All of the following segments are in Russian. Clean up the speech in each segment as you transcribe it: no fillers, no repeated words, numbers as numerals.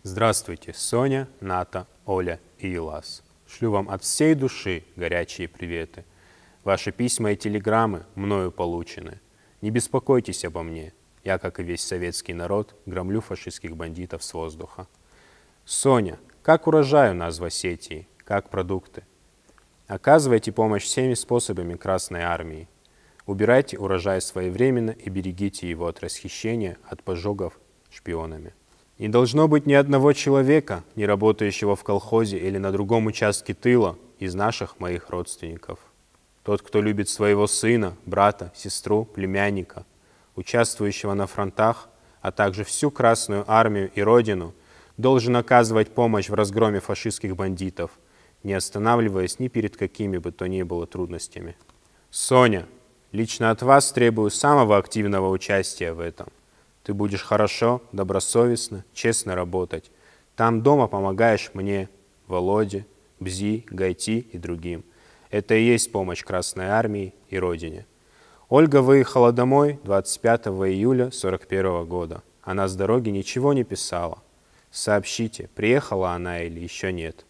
Здравствуйте, Соня, Ната, Оля и Илас. Шлю вам от всей души горячие приветы. Ваши письма и телеграммы мною получены. Не беспокойтесь обо мне. Я, как и весь советский народ, громлю фашистских бандитов с воздуха. Соня, как урожай у нас в Осетии, как продукты? Оказывайте помощь всеми способами Красной Армии. Убирайте урожай своевременно и берегите его от расхищения, от пожогов шпионами. Не должно быть ни одного человека, не работающего в колхозе или на другом участке тыла, из наших моих родственников. Тот, кто любит своего сына, брата, сестру, племянника, участвующего на фронтах, а также всю Красную Армию и Родину, должен оказывать помощь в разгроме фашистских бандитов, не останавливаясь ни перед какими бы то ни было трудностями. Соня, лично от вас требую самого активного участия в этом. Ты будешь хорошо, добросовестно, честно работать. Там дома помогаешь мне, Володе, Бзи, Гайти и другим. Это и есть помощь Красной Армии и Родине. Ольга выехала домой 25 июля 1941 года. Она с дороги ничего не писала. Сообщите, приехала она или еще нет.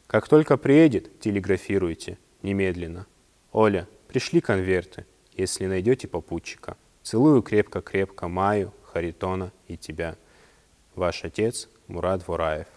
Как только приедет, телеграфируйте, немедленно. Оля, пришли конверты, если найдете попутчика. Целую крепко-крепко Маю, Харитона и тебя. Ваш отец Мурат Вораев.